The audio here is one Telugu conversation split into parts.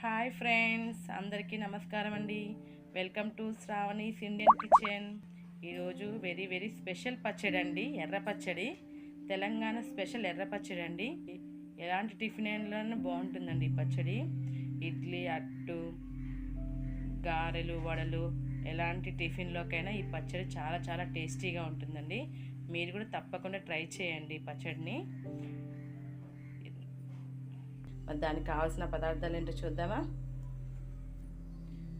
హాయ్ ఫ్రెండ్స్, అందరికీ నమస్కారం అండి. Welcome to Sravani's Indian kitchen. ఈరోజు వెరీ స్పెషల్ పచ్చడి అండి, ఎర్ర పచ్చడి. తెలంగాణ స్పెషల్ ఎర్ర పచ్చడి అండి. ఎలాంటి టిఫిన్లోనూ బాగుంటుందండి ఈ పచ్చడి. ఇడ్లీ, అట్టు, గారెలు, వడలు ఎలాంటి టిఫిన్లోకైనా ఈ పచ్చడి చాలా టేస్టీగా ఉంటుందండి. మీరు కూడా తప్పకుండా ట్రై చేయండి ఈ పచ్చడిని. దానికి కావాల్సిన పదార్థాలు ఏంటో చూద్దామా.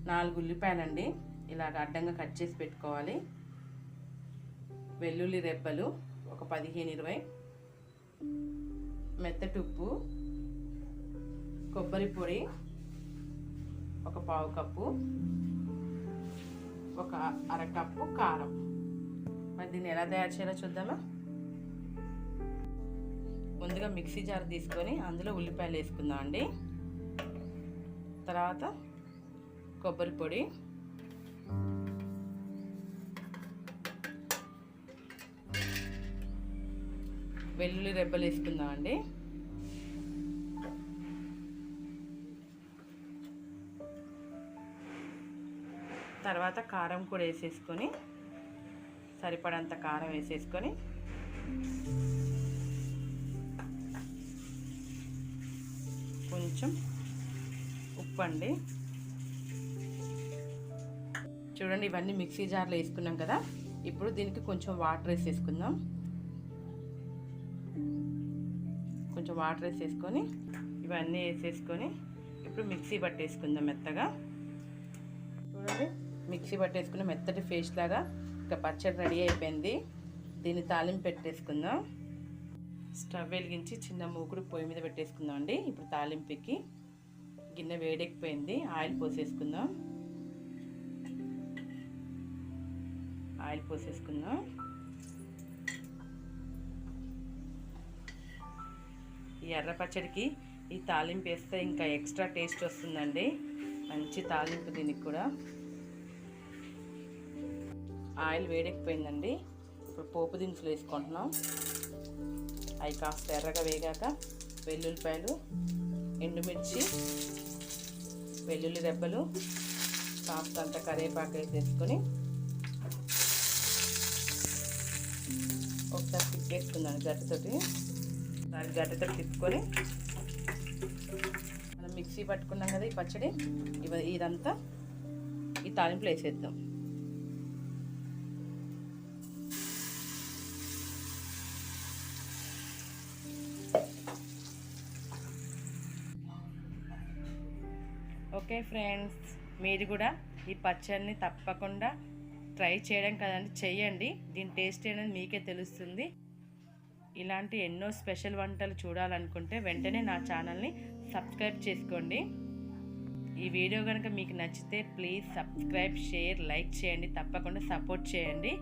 4 ఉల్లిపాయలండి, ఇలాగ అడ్డంగా కట్ చేసి పెట్టుకోవాలి. వెల్లుల్లి రెబ్బలు ఒక 15-20, మెత్తటి ఉప్పు, కొబ్బరి పొడి ఒక 1/2 కప్పు, ఒక 1/2 కప్పు కారం. మరి దీన్ని ఎలా తయారు చేయాలో చూద్దామా. ముందుగా మిక్సీ జార్ తీసుకొని అందులో ఉల్లిపాయలు వేసుకుందాం అండి. తర్వాత కొబ్బరి పొడి, వెల్లుల్లి రెబ్బలు వేసుకుందాం అండి. తర్వాత కారం కూడా వేసేసుకొని, సరిపడంత కారం వేసేసుకొని, కొంచెం ఉప్పు అండి. చూడండి, ఇవన్నీ మిక్సీ జార్లో వేసుకున్నాం కదా. ఇప్పుడు దీనికి కొంచెం వాటర్ వేసేసుకుందాం. కొంచెం వాటర్ వేసేసుకొని ఇవన్నీ వేసేసుకొని ఇప్పుడు మిక్సీ పట్టేసుకుందాం మెత్తగా. చూడండి, మిక్సీ పట్టేసుకుని మెత్తటి పేస్ట్ లాగా ఇక పచ్చడి రెడీ అయిపోయింది. దీన్ని తాలింపు పెట్టేసుకుందాం. స్టవ్ వెలిగించి చిన్న మూకుడు పొయ్యి మీద పెట్టేసుకుందాం అండి. ఇప్పుడు తాలింపుకి గిన్నె వేడెక్కిపోయింది, ఆయిల్ పోసేసుకుందాం. ఈ ఎర్ర పచ్చడికి ఈ తాలింపు వేస్తే ఇంకా ఎక్స్ట్రా టేస్ట్ వస్తుందండి. మంచి తాలింపు దీనికి కూడా. ఆయిల్ వేడెక్కిపోయిందండి. ఇప్పుడు పోపు దినుసులు వేసుకుంటున్నాం. అవి కాస్త ఎర్రగా వేగాక వెల్లుల్లిపాయలు, ఎండుమిర్చి, వెల్లుల్లి రెబ్బలు, కాస్త అంత కరివేపాకు వేసేసుకొని ఒకసారి తిప్పేసుకుందాం గడ్డతోటి. గడ్డతో తిప్పుకొని మనం మిక్సీ పట్టుకున్నాం కదా ఈ పచ్చడి, ఇదంతా ఈ తాలింపులో వేసేద్దాం. ఓకే ఫ్రెండ్స్, మీరు కూడా ఈ పచ్చడిని తప్పకుండా ట్రై చేయడం కదండి, చెయ్యండి. దీని టేస్ట్ అనేది మీకే తెలుస్తుంది. ఇలాంటి ఎన్నో స్పెషల్ వంటలు చూడాలనుకుంటే వెంటనే నా ఛానల్ని సబ్స్క్రైబ్ చేసుకోండి. ఈ వీడియో కనుక మీకు నచ్చితే ప్లీజ్ సబ్స్క్రైబ్, షేర్, లైక్ చేయండి. తప్పకుండా సపోర్ట్ చేయండి.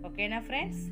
ఓకేనా ఫ్రెండ్స్.